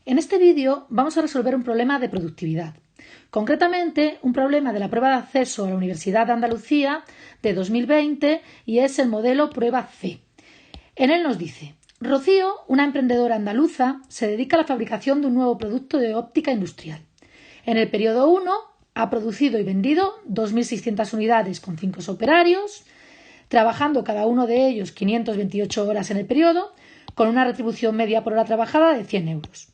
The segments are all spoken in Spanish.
En este vídeo vamos a resolver un problema de productividad. Concretamente, un problema de la prueba de acceso a la Universidad de Andalucía de 2020 y es el modelo prueba C. En él nos dice: Rocío, una emprendedora andaluza, se dedica a la fabricación de un nuevo producto de óptica industrial. En el periodo 1 ha producido y vendido 2.600 unidades con 5 operarios, trabajando cada uno de ellos 528 horas en el periodo, con una retribución media por hora trabajada de 100 euros.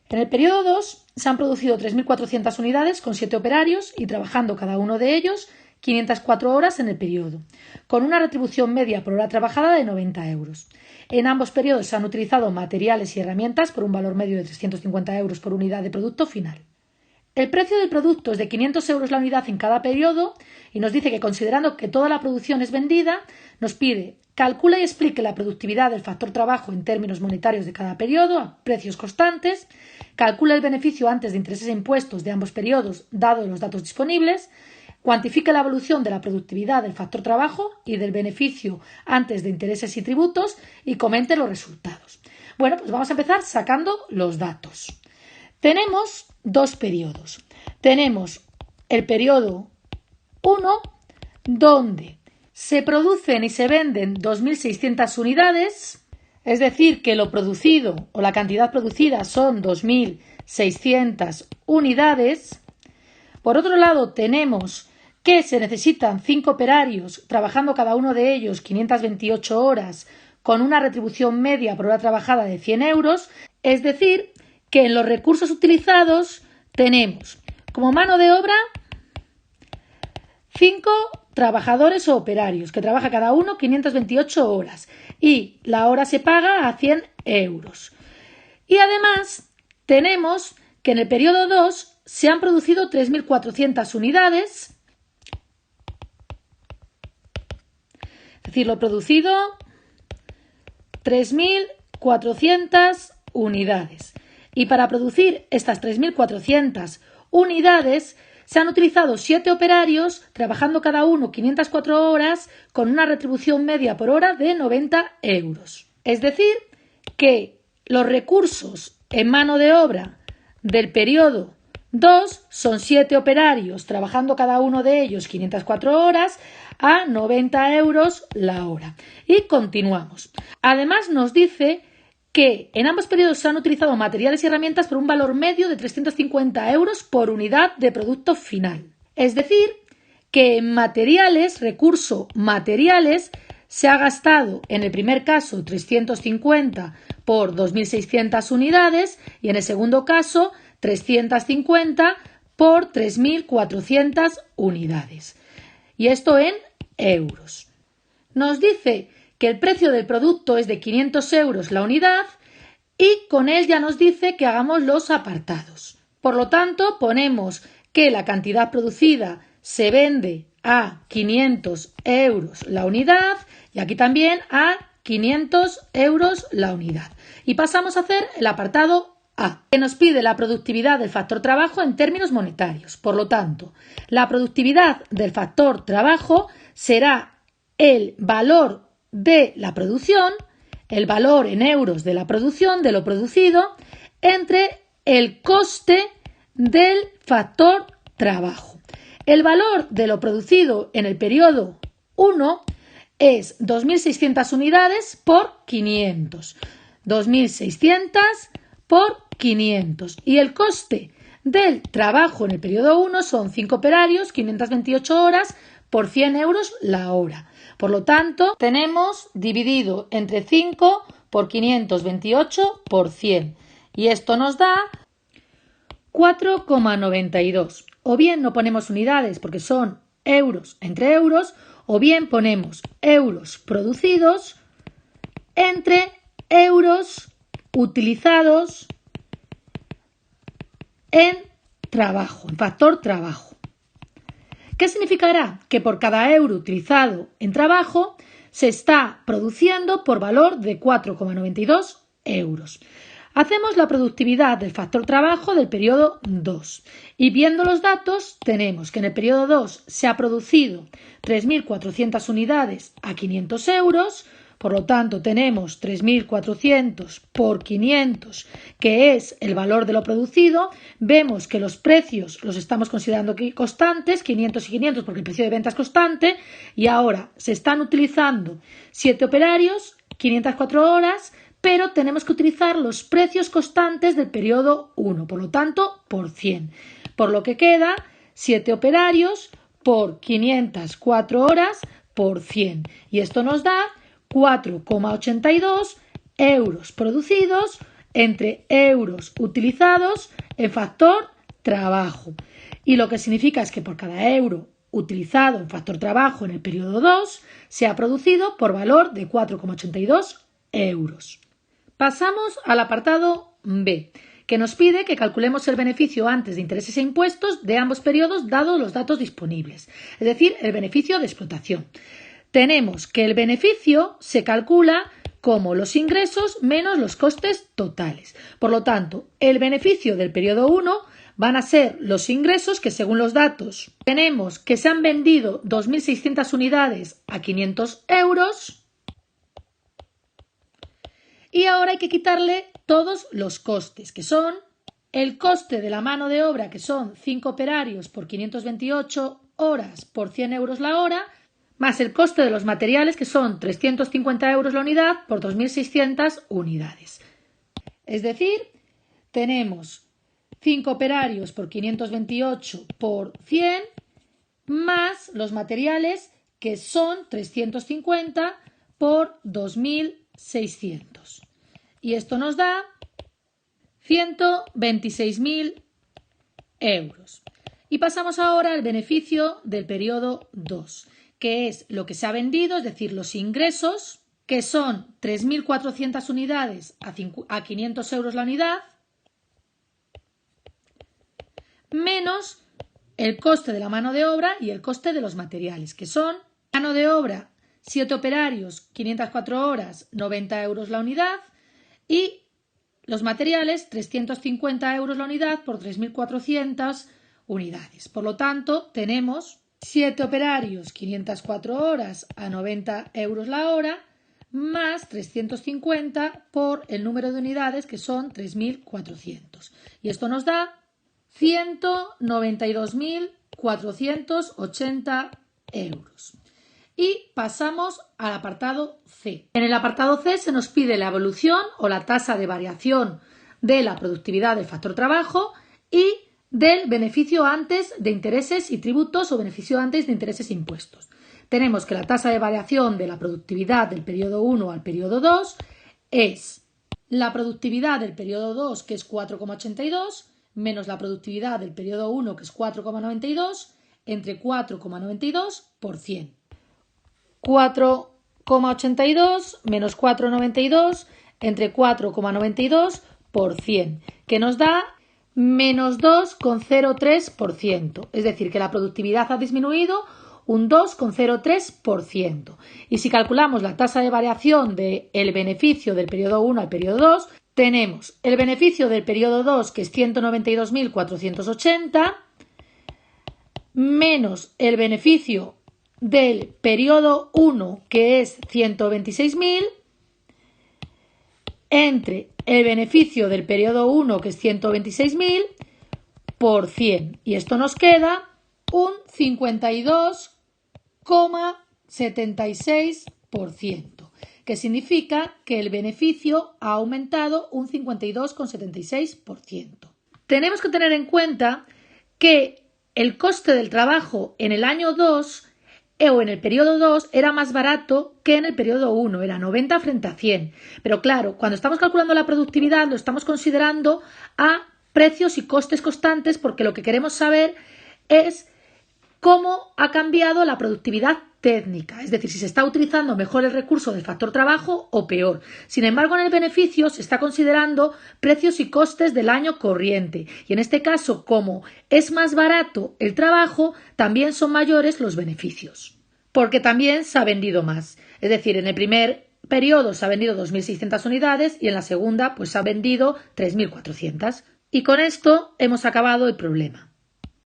En el periodo 2 se han producido 3.400 unidades con 7 operarios y trabajando cada uno de ellos 504 horas en el periodo, con una retribución media por hora trabajada de 90 euros. En ambos periodos se han utilizado materiales y herramientas por un valor medio de 350 euros por unidad de producto final. El precio del producto es de 500 euros la unidad en cada periodo y nos dice que, considerando que toda la producción es vendida, nos pide: calcula y explique la productividad del factor trabajo en términos monetarios de cada periodo a precios constantes, calcula el beneficio antes de intereses e impuestos de ambos periodos dados los datos disponibles, cuantifica la evolución de la productividad del factor trabajo y del beneficio antes de intereses y tributos y comente los resultados. Bueno, pues vamos a empezar sacando los datos. Tenemos dos periodos. Tenemos el periodo 1, donde se producen y se venden 2.600 unidades, es decir, que lo producido o la cantidad producida son 2.600 unidades. Por otro lado, tenemos que se necesitan 5 operarios, trabajando cada uno de ellos 528 horas, con una retribución media por hora trabajada de 100 euros, es decir, que en los recursos utilizados tenemos como mano de obra 5 trabajadores o operarios, que trabaja cada uno 528 horas y la hora se paga a 100 euros. Y además tenemos que en el periodo 2 se han producido 3.400 unidades, es decir, lo producido 3.400 unidades. Y para producir estas 3.400 unidades se han utilizado 7 operarios, trabajando cada uno 504 horas, con una retribución media por hora de 90 euros. Es decir, que los recursos en mano de obra del periodo 2 son 7 operarios, trabajando cada uno de ellos 504 horas a 90 euros la hora. Y continuamos. Además nos dice que en ambos periodos se han utilizado materiales y herramientas por un valor medio de 350 euros por unidad de producto final. Es decir, que en materiales, recurso materiales, se ha gastado en el primer caso 350 por 2.600 unidades y en el segundo caso 350 por 3.400 unidades. Y esto en euros. Nos dice que el precio del producto es de 500 euros la unidad y con él ya nos dice que hagamos los apartados. Por lo tanto, ponemos que la cantidad producida se vende a 500 euros la unidad y aquí también a 500 euros la unidad. Y pasamos a hacer el apartado A, que nos pide la productividad del factor trabajo en términos monetarios. Por lo tanto, la productividad del factor trabajo será el valor de la producción, el valor en euros de la producción, de lo producido, entre el coste del factor trabajo. El valor de lo producido en el periodo 1 es 2.600 unidades por 500. 2.600 por 500. Y el coste del trabajo en el periodo 1 son 5 operarios, 528 horas por 100 euros la hora. Por lo tanto, tenemos dividido entre 5 por 528 por 100. Y esto nos da 4,92. O bien no ponemos unidades porque son euros entre euros, o bien ponemos euros producidos entre euros utilizados en trabajo, en factor trabajo. ¿Qué significará? Que por cada euro utilizado en trabajo se está produciendo por valor de 4,92 euros. Hacemos la productividad del factor trabajo del periodo 2 y viendo los datos tenemos que en el periodo 2 se ha producido 3.400 unidades a 500 euros Por lo tanto, tenemos 3.400 por 500, que es el valor de lo producido. Vemos que los precios los estamos considerando aquí constantes, 500 y 500, porque el precio de venta es constante. Y ahora se están utilizando 7 operarios, 504 horas, pero tenemos que utilizar los precios constantes del periodo 1, por lo tanto, por 100. Por lo que queda 7 operarios por 504 horas por 100. Y esto nos da 4,82 euros producidos entre euros utilizados en factor trabajo. Y lo que significa es que por cada euro utilizado en factor trabajo en el periodo 2 se ha producido por valor de 4,82 euros. Pasamos al apartado B, que nos pide que calculemos el beneficio antes de intereses e impuestos de ambos periodos dados los datos disponibles, es decir, el beneficio de explotación. Tenemos que el beneficio se calcula como los ingresos menos los costes totales. Por lo tanto, el beneficio del periodo 1 van a ser los ingresos que, según los datos, tenemos que se han vendido 2.600 unidades a 500 euros. Y ahora hay que quitarle todos los costes, que son el coste de la mano de obra, que son 5 operarios por 528 horas por 100 euros la hora, más el coste de los materiales, que son 350 euros la unidad por 2.600 unidades. Es decir, tenemos 5 operarios por 528 por 100, más los materiales, que son 350 por 2.600. Y esto nos da 126.000 euros. Y pasamos ahora al beneficio del periodo 2, que es lo que se ha vendido, es decir, los ingresos, que son 3.400 unidades a 500 euros la unidad, menos el coste de la mano de obra y el coste de los materiales, que son mano de obra 7 operarios, 504 horas, 90 euros la unidad, y los materiales 350 euros la unidad por 3.400 unidades. Por lo tanto, tenemos 7 operarios, 504 horas a 90 euros la hora, más 350 por el número de unidades, que son 3.400. Y esto nos da 192.480 euros. Y pasamos al apartado C. En el apartado C se nos pide la evolución o la tasa de variación de la productividad del factor trabajo y del beneficio antes de intereses y tributos o beneficio antes de intereses e impuestos. Tenemos que la tasa de variación de la productividad del periodo 1 al periodo 2 es la productividad del periodo 2, que es 4,82, menos la productividad del periodo 1, que es 4,92, entre 4,92 por 100. 4,82 menos 4,92 entre 4,92 por 100, que nos da menos 2,03%. Es decir, que la productividad ha disminuido un 2,03%. Y si calculamos la tasa de variación del beneficio del periodo 1 al periodo 2, tenemos el beneficio del periodo 2, que es 192.480, menos el beneficio del periodo 1, que es 126.000, entre el beneficio del periodo 1, que es 126.000, por 100. Y esto nos queda un 52,76%, que significa que el beneficio ha aumentado un 52,76%. Tenemos que tener en cuenta que el coste del trabajo en el año 2 o en el periodo 2 era más barato que en el periodo 1, era 90 frente a 100. Pero claro, cuando estamos calculando la productividad lo estamos considerando a precios y costes constantes, porque lo que queremos saber es cómo ha cambiado la productividad técnica, es decir, si se está utilizando mejor el recurso del factor trabajo o peor. Sin embargo, en el beneficio se está considerando precios y costes del año corriente, y en este caso, como es más barato el trabajo, también son mayores los beneficios, porque también se ha vendido más. Es decir, en el primer periodo se ha vendido 2.600 unidades y en la segunda pues se ha vendido 3.400. Y con esto hemos acabado el problema.